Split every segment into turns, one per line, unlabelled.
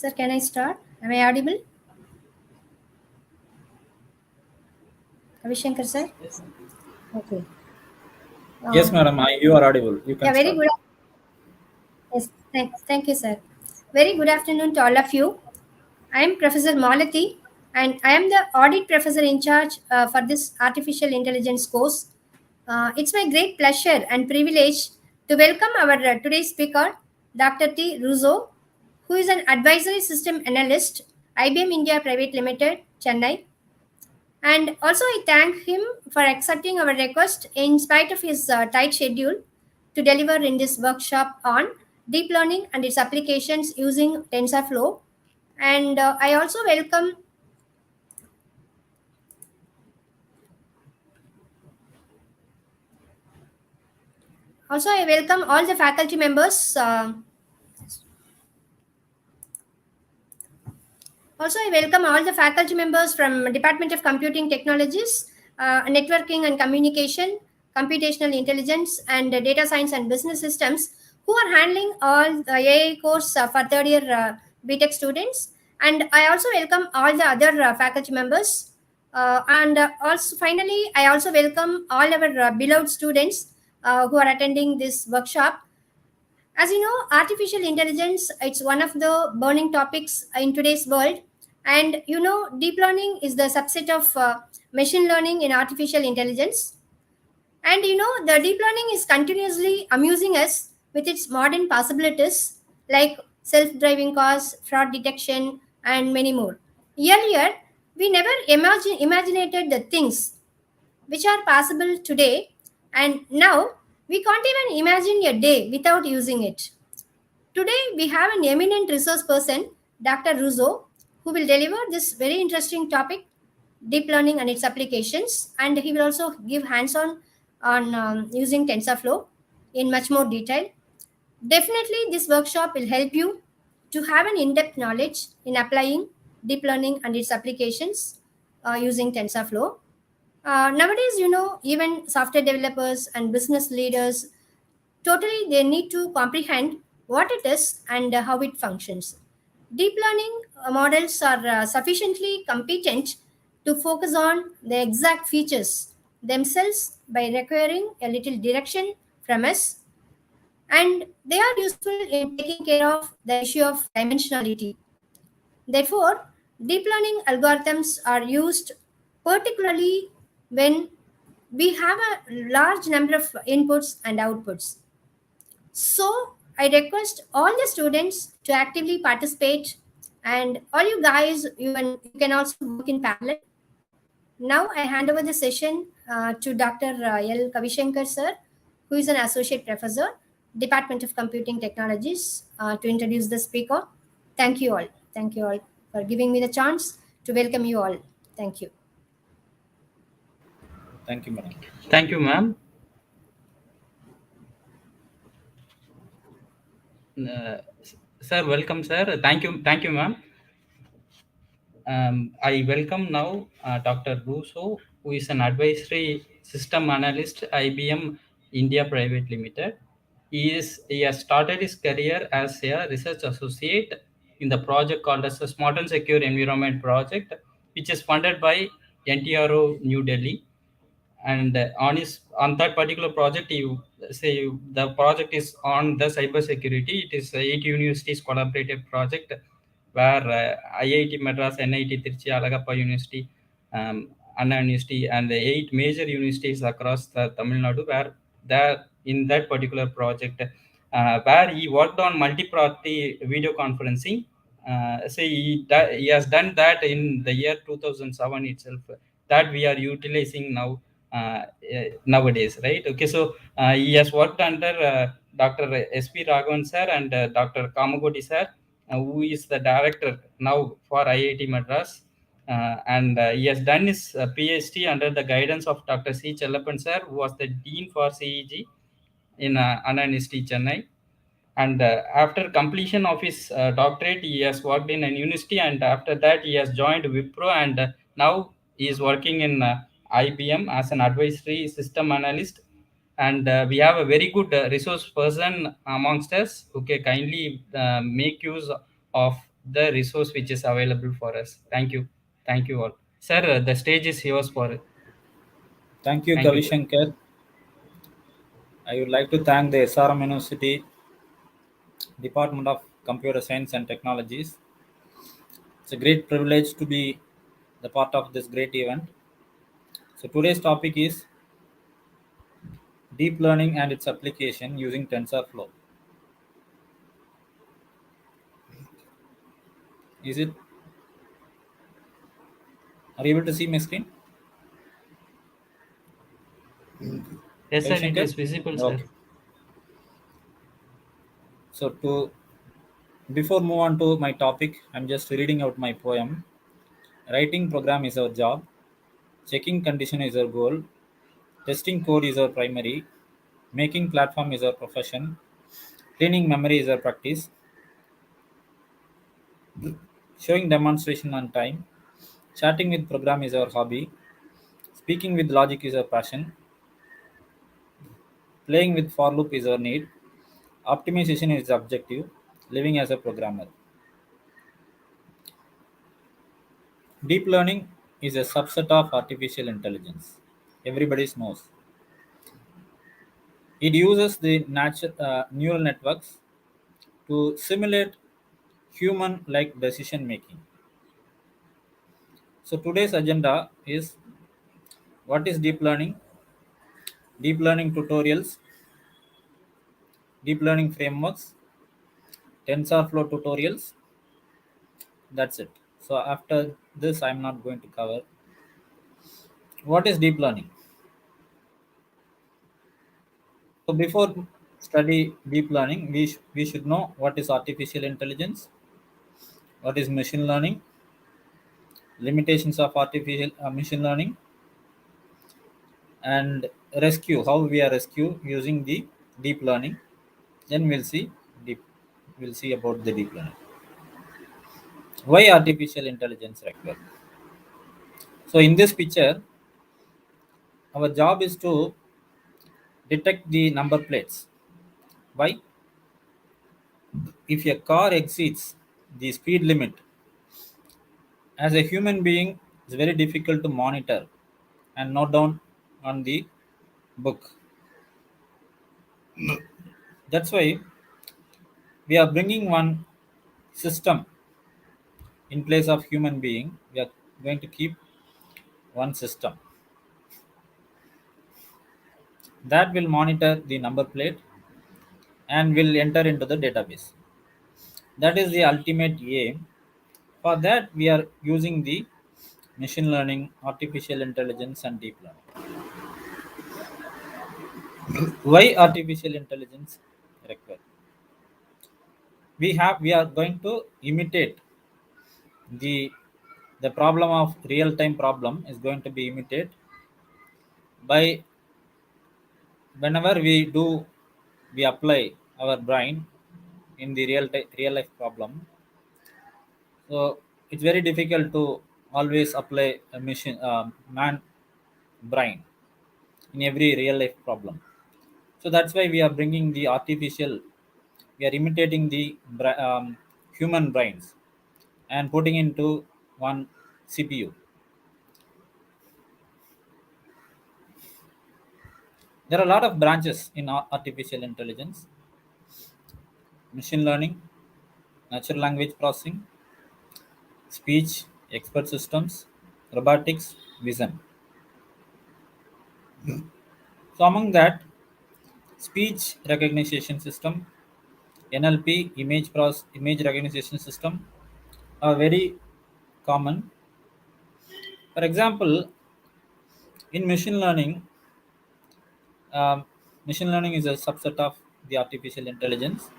Sir, can I start? Am I audible? Ravishankar sir? Okay.
Yes,
Um,
madam. You are audible. You
yeah,
can
very
start.
good. Yes, thank you, sir. Very good afternoon to all of you. I am Professor Malati, and I am the audit professor in charge for this artificial intelligence course. It's my great pleasure and privilege to welcome our today's speaker, Dr. T. Ruso, who is an advisory system analyst, IBM India Private Limited, Chennai. And also, I thank him for accepting our request in spite of his tight schedule to deliver in this workshop on deep learning and its applications using TensorFlow. And I welcome all the faculty members. Also, I welcome all the faculty members from Department of Computing Technologies, Networking and Communication, Computational Intelligence, and Data Science and Business Systems, who are handling all the AI course for third year BTech students. And I also welcome all the other faculty members. Finally, I also welcome all our beloved students who are attending this workshop. As you know, artificial intelligence, it's one of the burning topics in today's world. And you know, deep learning is the subset of machine learning in artificial intelligence. And you know, the deep learning is continuously amusing us with its modern possibilities like self-driving cars, fraud detection, and many more. Earlier, we never imaginated the things which are possible today, and now we can't even imagine a day without using it. Today, we have an eminent resource person, Dr. Ruso, who will deliver this very interesting topic, deep learning and its applications, and he will also give hands-on on using TensorFlow in much more detail. Definitely, this workshop will help you to have an in-depth knowledge in applying deep learning and its applications using TensorFlow. Nowadays, you know, even software developers and business leaders totally they need to comprehend what it is and how it functions. Deep learning models are sufficiently competent to focus on the exact features themselves by requiring a little direction from us, and they are useful in taking care of the issue of dimensionality. Therefore, deep learning algorithms are used particularly when we have a large number of inputs and outputs. So, I request all the students to actively participate, and all you guys, you can also work in parallel. Now, I hand over the session to Dr. L. Kavishankar sir, who is an associate professor, Department of Computing Technologies, to introduce the speaker. Thank you all. Thank you all for giving me the chance to welcome you all. Thank you.
Thank you, madam.
Thank you, ma'am. Sir, welcome, sir. Thank you, ma'am. I welcome now Dr. Ruso, who is an advisory system analyst, IBM India Private Limited. He has started his career as a research associate in the project called as the Smart and Secure Environment Project, which is funded by NTRO New Delhi. And on that particular project, you say the project is on the cyber security. It is 8 universities collaborative project where IIT Madras, NIT Trichy, Alagappa University, Anna University, and the 8 major universities across the Tamil Nadu were there in that particular project, where he worked on multi-party video conferencing. He has done that in the year 2007 itself, that we are utilizing now nowadays, right? Okay, so he has worked under Dr. S.P. Raghavan sir and Dr. Kamagodi sir, who is the director now for IIT Madras. And he has done his PhD under the guidance of Dr. C. Chellappan sir, who was the Dean for CEG in Anna University, Chennai. And after completion of his doctorate, he has worked in an university, and after that he has joined Wipro, and now he is working in IBM as an advisory system analyst. And we have a very good resource person amongst us who can kindly make use of the resource which is available for us. Thank you all, sir. The stage is yours for
Thank you,
thank you.
Kavishankar. I would like to thank the SRM University Department of Computer Science and Technologies. It's a great privilege to be the part of this great event. So today's topic is deep learning and its application using TensorFlow. Is it? Are you able to see my screen,
Yes, sir. It
Kavishankar?
is visible, sir.
Okay. So to before move on to my topic, I'm just reading out my poem. Writing program is our job. Checking condition is our goal. Testing code is our primary. Making platform is our profession. Cleaning memory is our practice. Showing demonstration on time. Chatting with program is our hobby. Speaking with logic is our passion. Playing with for loop is our need. Optimization is the objective. Living as a programmer. Deep learning is a subset of artificial intelligence. Everybody knows. It uses the neural networks to simulate human like decision making. So today's agenda is what is deep learning tutorials, deep learning frameworks, TensorFlow tutorials. That's it. So after this, I'm not going to cover what is deep learning. So before study deep learning, we should know what is artificial intelligence, what is machine learning, limitations of artificial machine learning, and rescue how we are rescue using the deep learning. Then deep we'll see about the deep learning. Why artificial intelligence required? So in this picture, our job is to detect the number plates. Why? If a car exceeds the speed limit, as a human being, it's very difficult to monitor and note down on the book. That's why we are bringing one system in place of human being. We are going to keep one system that will monitor the number plate and will enter into the database. That is the ultimate aim. For that, we are using the machine learning, artificial intelligence, and deep learning. Why artificial intelligence required? We are going to imitate the the problem of real time problem is going to be imitated by whenever we apply our brain in the real life problem. So it's very difficult to always apply a machine man brain in every real life problem. So that's why we are bringing the artificial, we are imitating the human brains and putting into one CPU. There are a lot of branches in artificial intelligence: machine learning, natural language processing, speech, expert systems, robotics, vision. So among that, speech recognition system, NLP, image recognition system are very common. For example, in um, machine learning is a subset of the artificial intelligence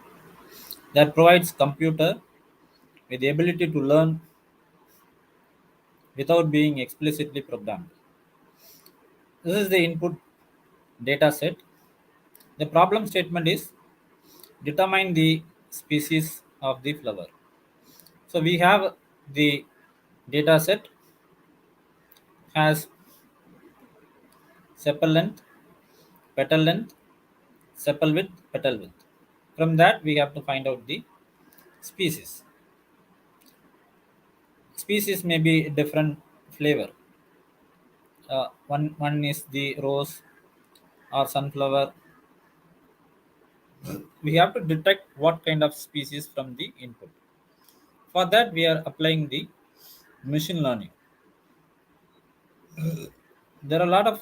that provides computer with the ability to learn without being explicitly programmed. This is the input data set. The problem statement is determine the species of the flower. So we have the data set has sepal length, petal length, sepal width, petal width. From that we have to find out the species. species may be different flavor. One is the rose or sunflower. We have to detect what kind of species from the input. For that, we are applying the machine learning. There are a lot of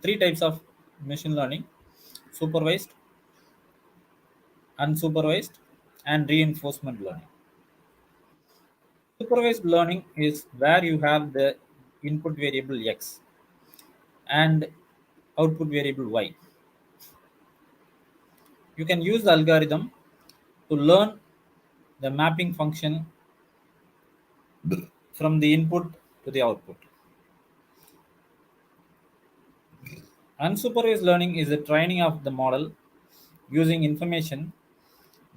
three types of machine learning: supervised, unsupervised, and reinforcement learning. Supervised learning is where you have the input variable x and output variable y. You can use the algorithm to learn the mapping function from the input to the output. Unsupervised learning is the training of the model using information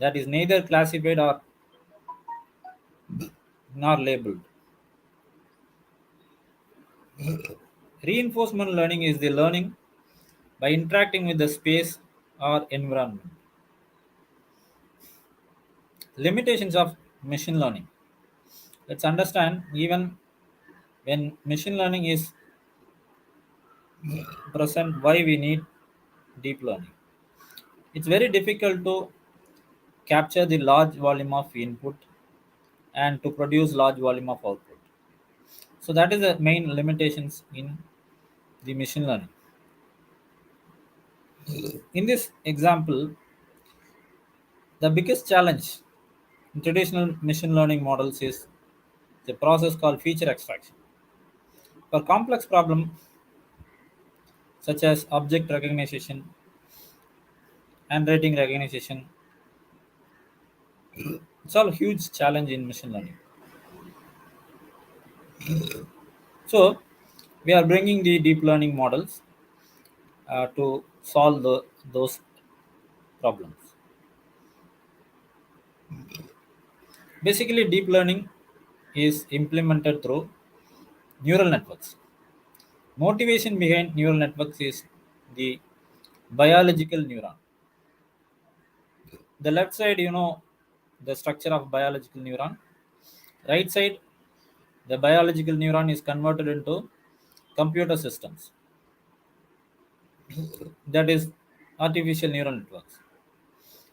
that is neither classified or nor labeled. Reinforcement learning is the learning by interacting with the space or environment. Limitations of machine learning. Let's understand, even when machine learning is present, why we need deep learning. It's very difficult to capture the large volume of input and to produce large volume of output. So that is the main limitations in the machine learning. In this example, the biggest challenge in traditional machine learning models is the process called feature extraction. For complex problems such as object recognition, handwriting recognition, it's all a huge challenge in machine learning. So we are bringing the deep learning models to solve those problems. Basically, deep learning is implemented through neural networks. Motivation behind neural networks is the biological neuron. The left side, the structure of biological neuron. Right side, the biological neuron is converted into computer systems. That is artificial neural networks.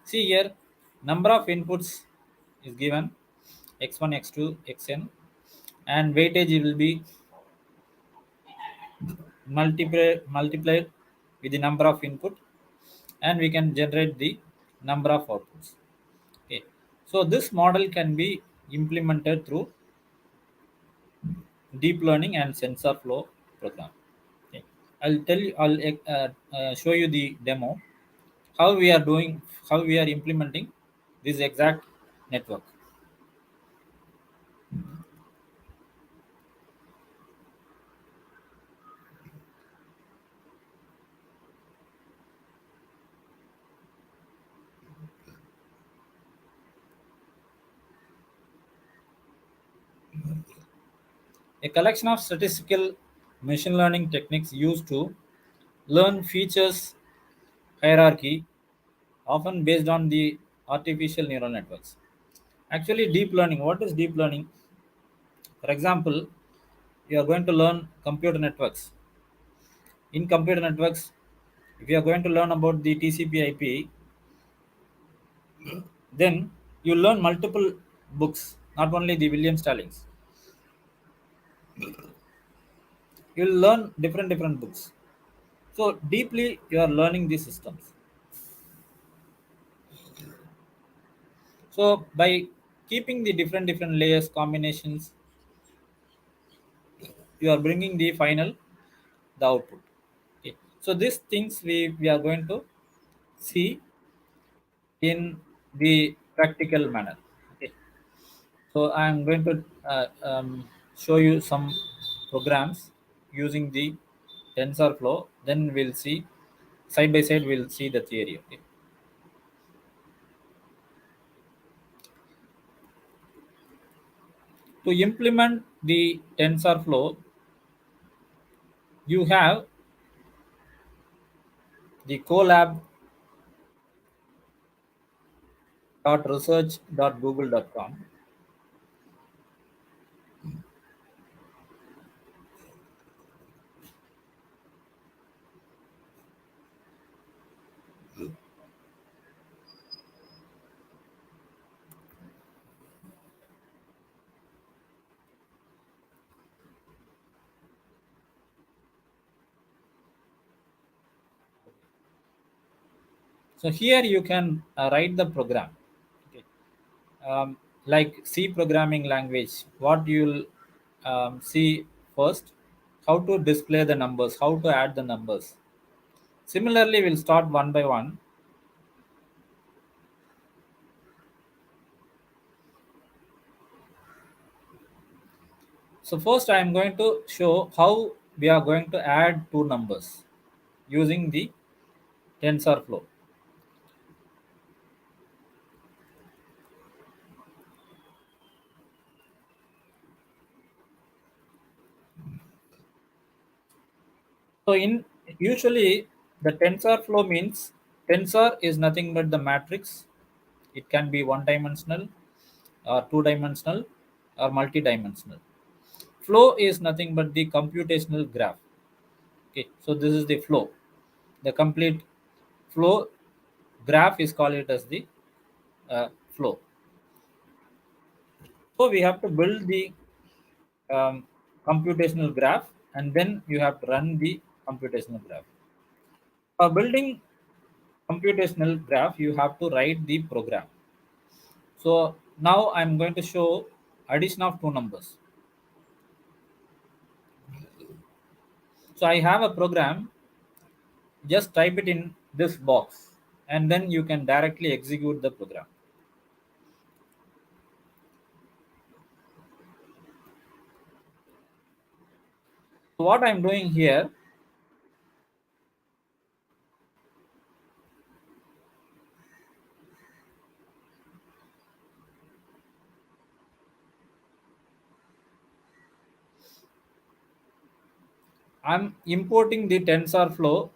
See here, number of inputs is given x1, x2, xn, and weightage will be multiplied with the number of input, and we can generate the number of outputs. Okay, so this model can be implemented through deep learning and Tensorflow program. Okay. I'll show you the demo how we are doing, how we are implementing this exact network. A collection of statistical machine learning techniques used to learn features hierarchy, often based on the artificial neural networks. Actually, deep learning, what is deep learning? For example, you are going to learn computer networks. In computer networks, if you are going to learn about the TCP IP, then you learn multiple books, not only the William Stallings. You will learn different books. So deeply you are learning these systems. So by keeping the different layers combinations, you are bringing the final the output. Okay. So these things we are going to see in the practical manner. Okay. So I am going to show you some programs using the TensorFlow. Then we'll see side by side. We'll see the theory. Okay. To implement the TensorFlow, you have the colab.research.google.com. So here you can write the program. Okay. Like C programming language, what you'll see first, how to display the numbers, how to add the numbers. Similarly, we'll start one by one. So first I am going to show how we are going to add two numbers using the TensorFlow. So in usually the TensorFlow means tensor is nothing but the matrix. It can be one dimensional or two dimensional or multi-dimensional. Flow is nothing but the computational graph. Okay, so this is the flow. The complete flow graph is called it as the flow. So we have to build the computational graph, and then you have to run the computational graph. For building computational graph, you have to write the program. So now I'm going to show addition of two numbers. So I have a program, just type it in this box, and then you can directly execute the program. So what I'm doing here, I'm importing the TensorFlow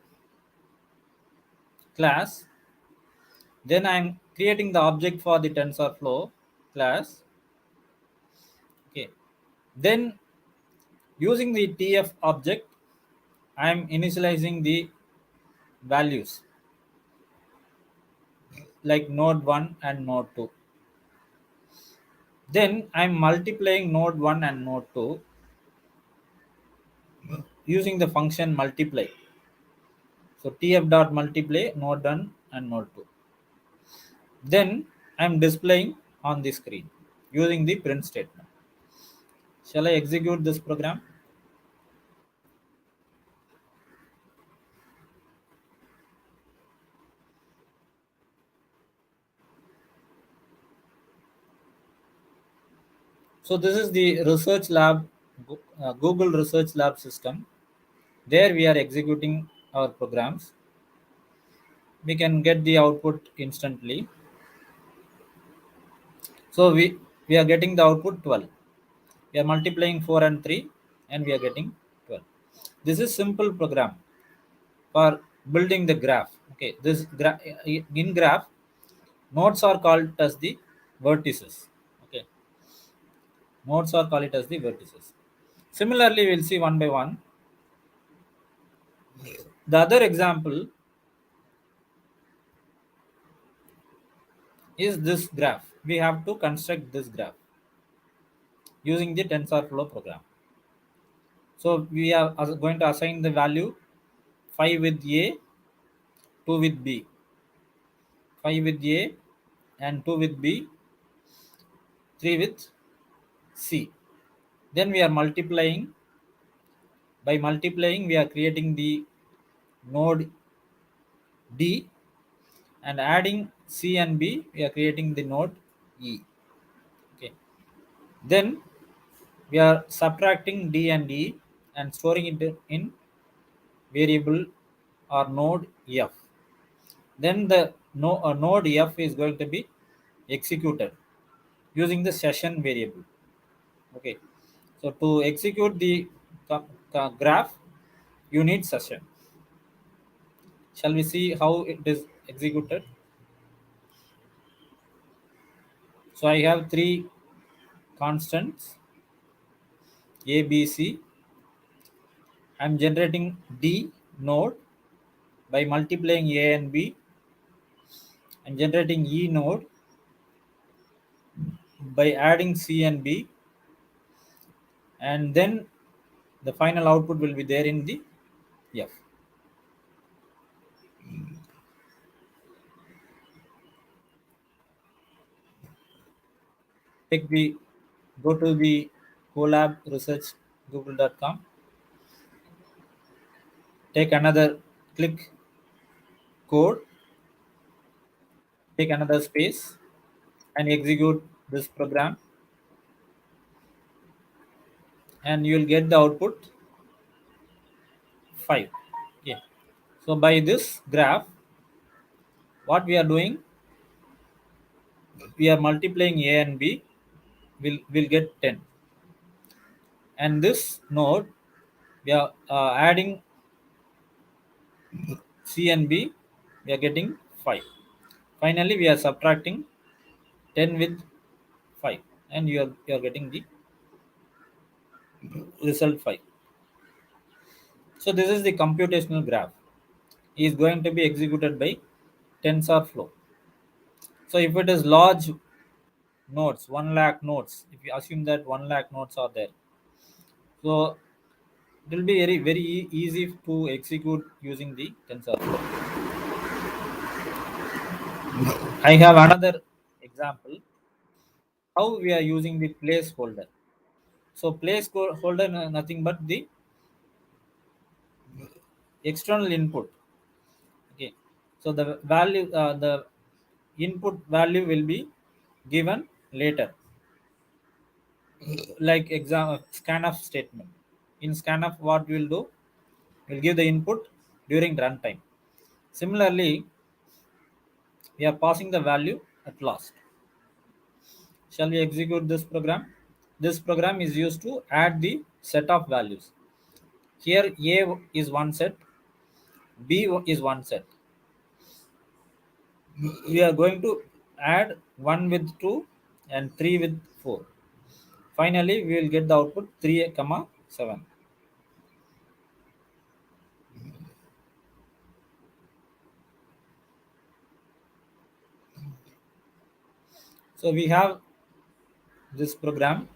class. Then I'm creating the object for the TensorFlow class. Okay. Then using the TF object, I'm initializing the values like node 1 and node 2. Then I'm multiplying node 1 and node 2 using the function multiply. So TF dot multiply node 1 and node 2. Then I'm displaying on the screen using the print statement. Shall I execute this program? So this is the research lab, Google Research Lab system. There we are executing our programs. We can get the output instantly. So we are getting the output 12. We are multiplying 4 and 3, and we are getting 12. This is simple program for building the graph. Okay, this in graph, nodes are called as the vertices. Okay, nodes are called it as the vertices. Similarly, we'll see one by one. The other example is this graph. We have to construct this graph using the TensorFlow program. So we are going to assign the value 5 with A, 2 with B, 5 with A, and 2 with B, 3 with C. Then we are multiplying. By multiplying, we are creating the node D, and adding C and B, we are creating the node E. Okay. Then we are subtracting D and E and storing it in variable or node F. Then the node F is going to be executed using the session variable. Okay. So to execute the graph, you need session. Shall we see how it is executed? So I have three constants A, B, C. I'm generating D node by multiplying A and B. I'm generating E node by adding C and B, and then the final output will be there in the F. Go to the Colab Research Google.com. Take another click code, take another space, and execute this program, and you will get the output 5. Okay. So by this graph, what we are doing, we are multiplying A and B, will get 10, and this node we are adding C and B, we are getting 5. Finally, we are subtracting 10 with 5, and you are getting the result 5. So this is the computational graph. Is going to be executed by TensorFlow. So if it is large nodes, 1 lakh nodes, if you assume that 1 lakh nodes are there, so it will be very easy to execute using the TensorFlow. I have another example how we are using the placeholder. So placeholder nothing but the external input. Okay. So the input value will be given later, like scanf statement. In scanf, what we'll do, we'll give the input during runtime. Similarly, we are passing the value at last. Shall we execute this program? This program is used to add the set of values. Here A is one set, B is one set. We are going to add 1 with 2 and 3 with 4. Finally, we will get the output 3, 7. So we have this program.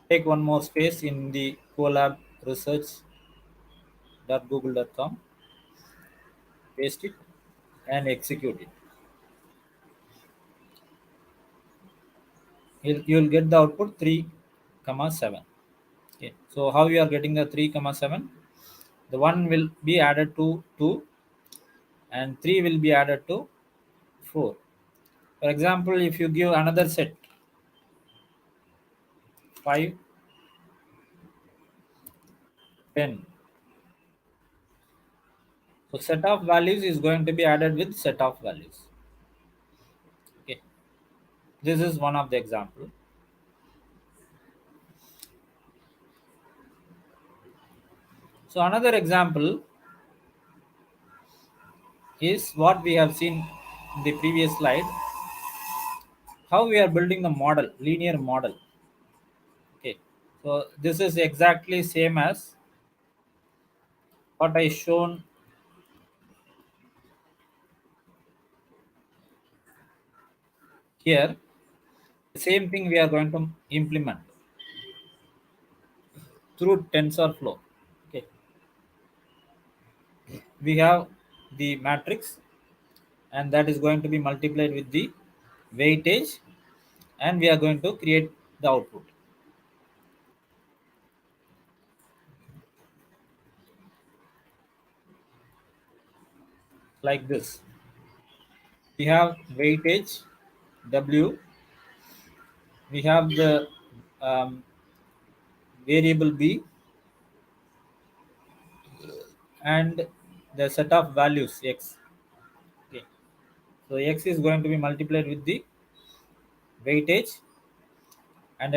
Take one more space in the Colab research.google.com, paste it, and execute it. You'll get the output 3, 7. Okay. So how you are getting the 3, 7? The 1 will be added to 2, and 3 will be added to 4. For example, if you give another set 5, 10, so set of values is going to be added with set of values. Okay, this is one of the example. So another example is what we have seen in the previous slide, how we are building the model, linear model. Okay, so this is exactly same as what I shown here. The same thing we are going to implement through TensorFlow. Okay, we have the matrix, and that is going to be multiplied with the weightage, and we are going to create the output like this. We have weightage W, we have the um, variable B, and the set of values X. Okay, so X is going to be multiplied with the weightage, and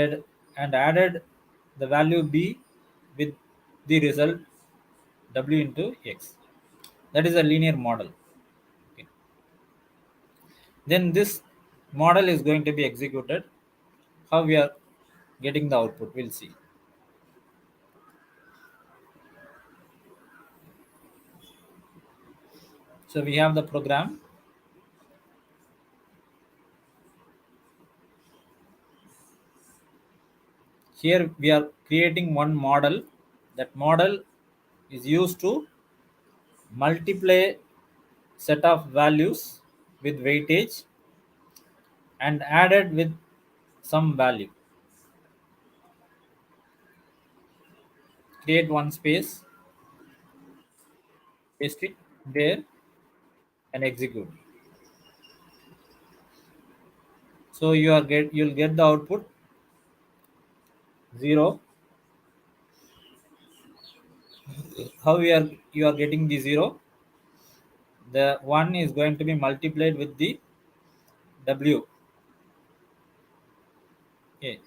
added the value B with the result W into X. That is a linear model. Okay. Then this model is going to be executed. How we are getting the output, we'll see. So we have the program. Here we are creating one model. That model is used to multiply set of values with weightage and added with some value. Create one space, paste it there, and execute. So you'll get the output 0. How you are getting the 0? The 1 is going to be multiplied with the w. Okay,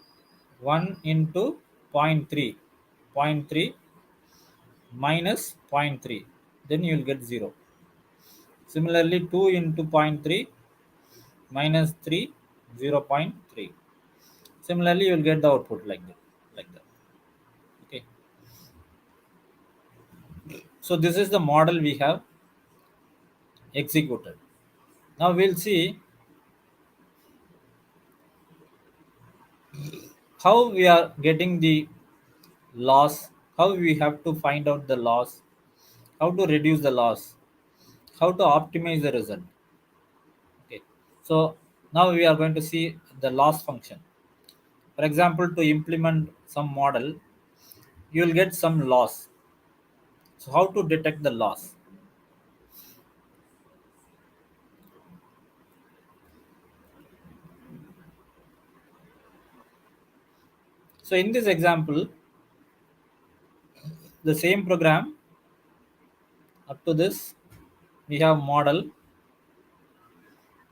1 into zero point 0.3, zero point 0.3 minus zero point 0.3, then you will get 0. Similarly, 2 into zero point 0.3 minus 3, 0.3. Similarly, you will get the output like that. Okay, so this is the model we have executed. Now we'll see how we are getting the loss, how we have to find out the loss, how to reduce the loss, how to optimize the result. Okay, so now we are going to see the loss function. For example, to implement some model, you will get some loss. So how to detect the loss? So in this example, the same program, up to this we have model,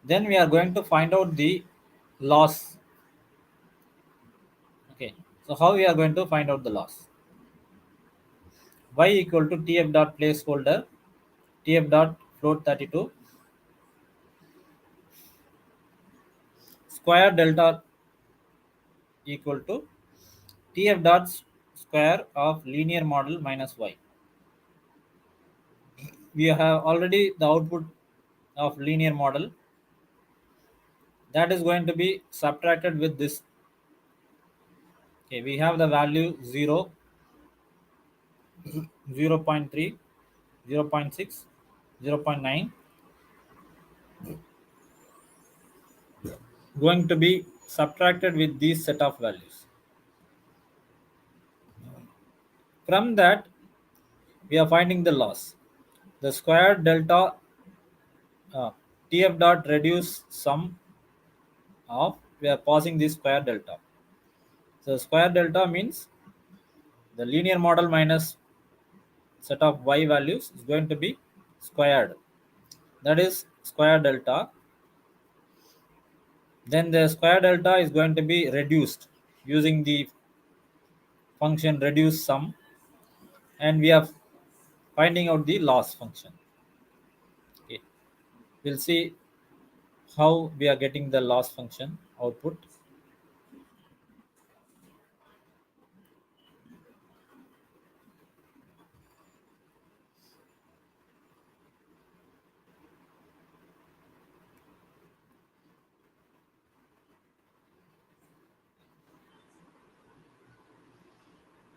then we are going to find out the loss. Okay, so how we are going to find out the loss? Y equal to tf dot placeholder tf dot float 32 square delta equal to tf dot square of linear model minus y. We have already the output of linear model, that is going to be subtracted with this. Okay, we have the value 0, 0 0.3, 0 0.6, 0 0.9, going to be subtracted with these set of values. From that, we are finding the loss. The square delta uh, tf dot reduce sum of, we are passing this square delta. So square delta means the linear model minus set of y values is going to be squared. That is square delta. Then the square delta is going to be reduced using the function reduce sum, and we are finding out the loss function. Okay, we'll see how we are getting the loss function output.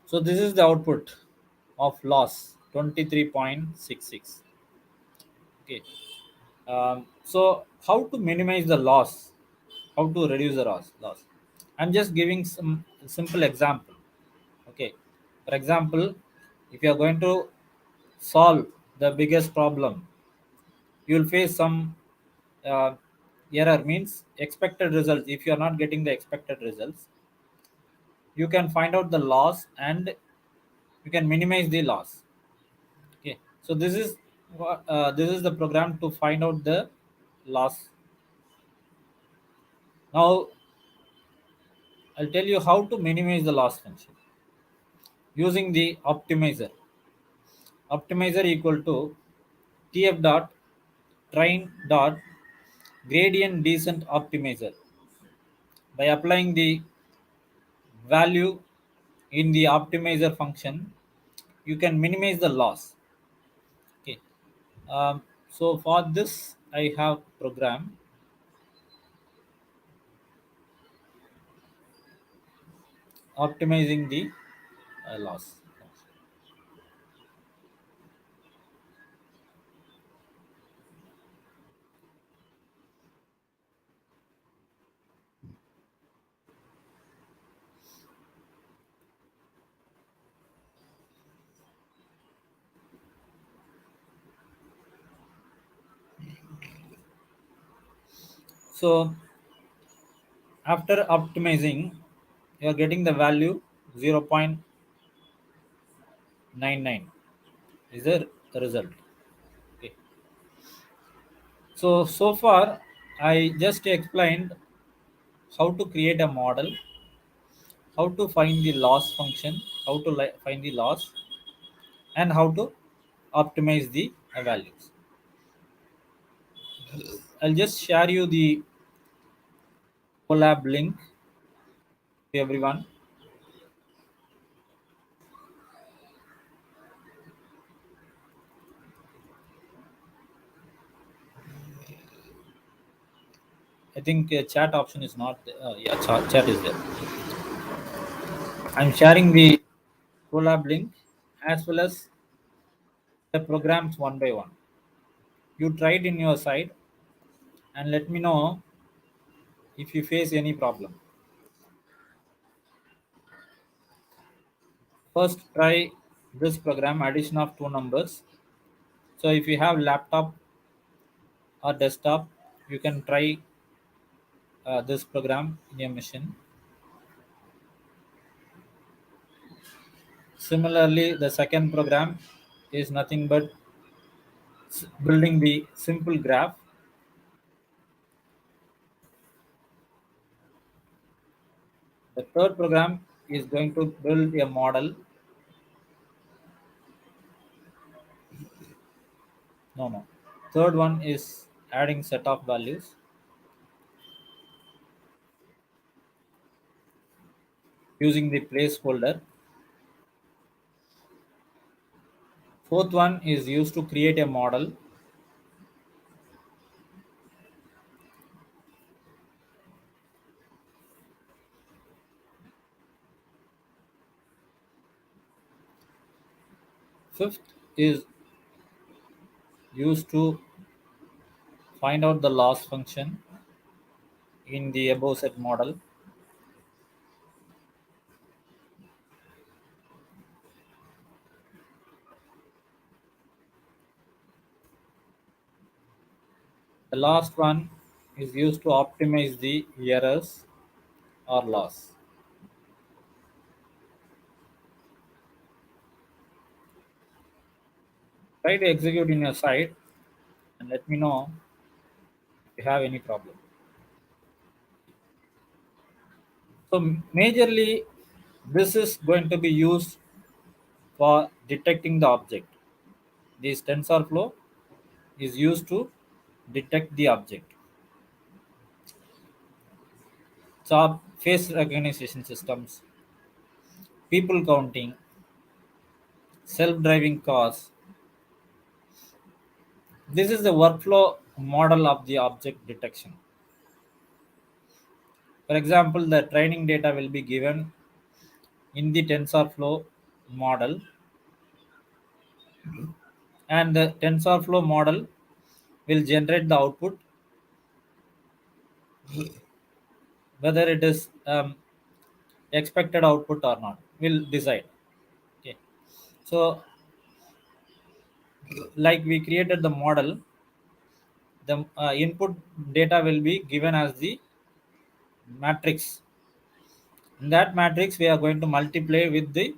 So this is the output of loss 23.66. Okay. So how to minimize the loss? How to reduce the loss? I'm just giving some simple example. Okay. For example, if you are going to solve the biggest problem, you will face some uh, error, means expected results. If you are not getting the expected results, you can find out the loss and you can minimize the loss. Okay, so this is the program to find out the loss. Now I'll tell you how to minimize the loss function using the optimizer. Optimizer equal to tf dot train dot gradient descent optimizer. By applying the value in the optimizer function, you can minimize the loss. Okay, so for this I have program optimizing the loss. So after optimizing, you are getting the value 0.99 is the result. Okay. So far I just explained how to create a model, how to find the loss function, how to find the loss, and how to optimize the values. I'll just share you the collab link to everyone. I think chat option is not. Yeah, chat is there. I'm sharing the collab link as well as the programs one by one. You try it in your side and let me know if you face any problem. First, try this program addition of two numbers. So if you have laptop or desktop, you can try this program in your machine. Similarly, the second program is nothing but building the simple graph. The third program is going to build a model. No, no. Third one is adding set of values using the placeholder. Fourth one is used to create a model. Fifth is used to find out the loss function in the above set model. The last one is used to optimize the errors or loss. Try to execute in your site and let me know if you have any problem. So majorly this is going to be used for detecting the object. This TensorFlow is used to detect the object. So face recognition systems, people counting, self-driving cars. This is the workflow model of the object detection. For example, the training data will be given in the TensorFlow model, and the TensorFlow model will generate the output whether it is expected output or not. Will decide. Okay. So like we created the model, the input data will be given as the matrix. In that matrix, we are going to multiply with the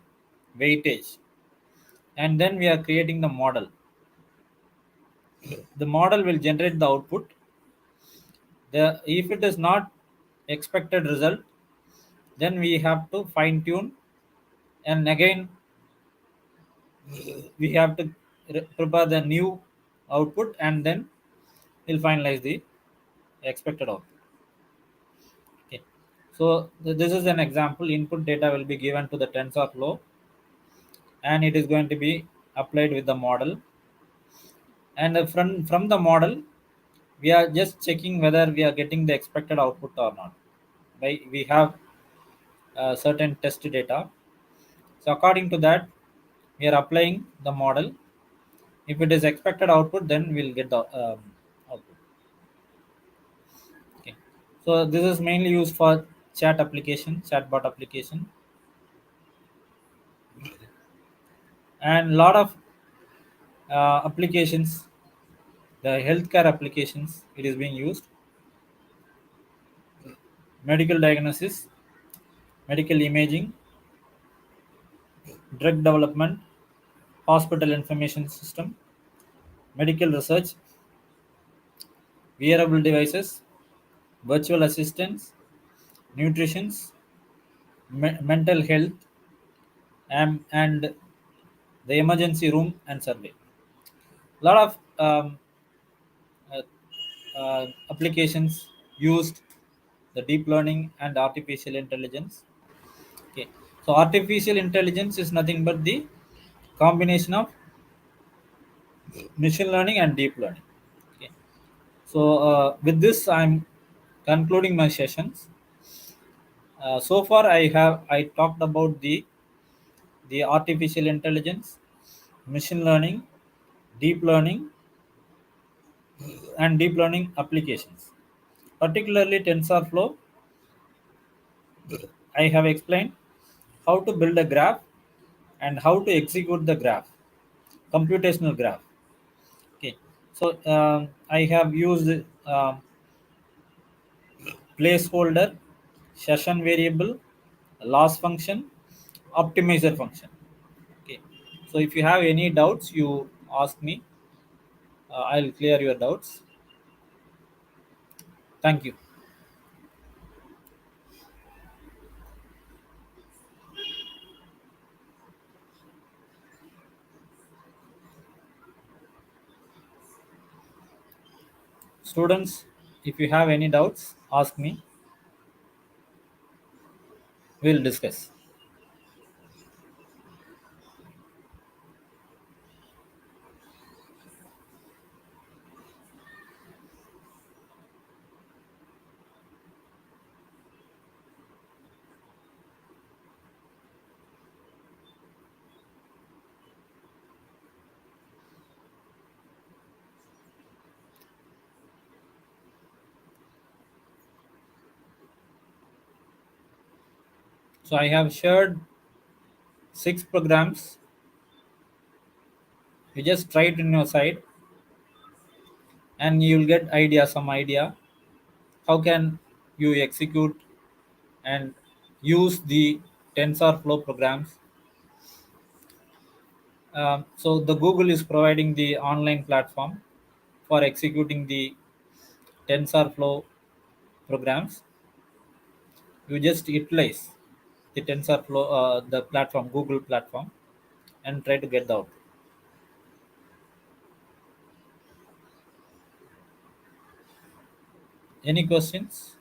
weightage, and then we are creating the model. The model will generate the output. The if it is not expected result, then we have to fine tune, and again we have to prepare the new output, and then we'll finalize the expected output. Okay. So this is an example. Input data will be given to the TensorFlow, and it is going to be applied with the model. And from the model, we are just checking whether we are getting the expected output or not. Right? We have certain test data. So according to that, we are applying the model. If it is expected output, then we'll get the output. Okay. So this is mainly used for chat application, chatbot application, and lot of applications, the healthcare applications, it is being used. medical diagnosis, medical imaging, drug development, hospital information system, medical research, wearable devices, virtual assistants, nutrition, mental health, and the emergency room and survey. A lot of uh, applications used the deep learning and artificial intelligence. Okay, so artificial intelligence is nothing but the combination of machine learning and deep learning. Okay, so with this, I'm concluding my sessions. So far, I talked about the artificial intelligence, machine learning, deep learning, and deep learning applications. Particularly TensorFlow, I have explained how to build a graph and how to execute the graph, computational graph. Okay, so I have used placeholder, session variable, loss function, optimizer function. Okay, so if you have any doubts, you ask me. I'll clear your doubts. Thank you. Students, if you have any doubts, ask me. We'll discuss. So I have shared 6 programs. You just try it in your side and you'll get some idea. How can you execute and use the TensorFlow programs? So the Google is providing the online platform for executing the TensorFlow programs. You just utilize the TensorFlow, the platform, Google platform, and try to get the output. Any questions?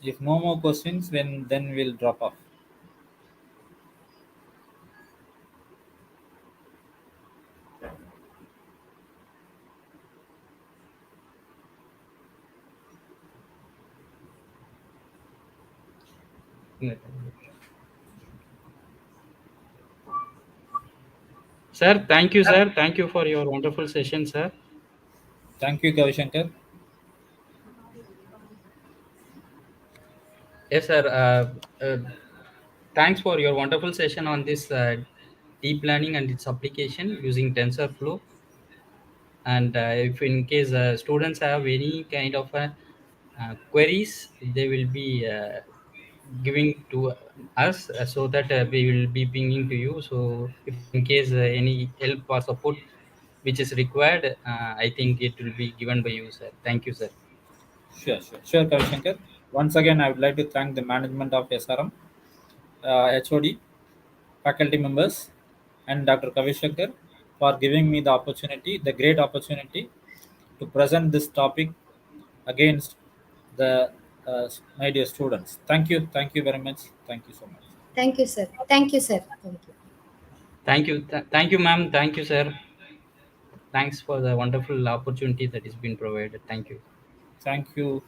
If no more questions, then we'll drop off.
Sir, thank you, sir. Thank you for your wonderful session, sir.
Thank you, Kavishankar.
Yes, sir. Thanks for your wonderful session on this deep learning and its application using TensorFlow. And if in case students have any kind of queries, they will be giving to us so that we will be pinging to you. So if in case any help or support which is required, I think it will be given by you, sir. Thank you, sir.
Sure, Kavishankar. Once again, I would like to thank the management of SRM, HOD, faculty members, and Dr. Kavishankar for giving me the opportunity, the great opportunity to present this topic against the my dear students. Thank you very much. Thank you so much.
Thank you, sir. Thank you, sir. Thank you.
Thank you. Thank you, ma'am. Thank you, sir. Thanks for the wonderful opportunity that is been provided. Thank you.
Thank you.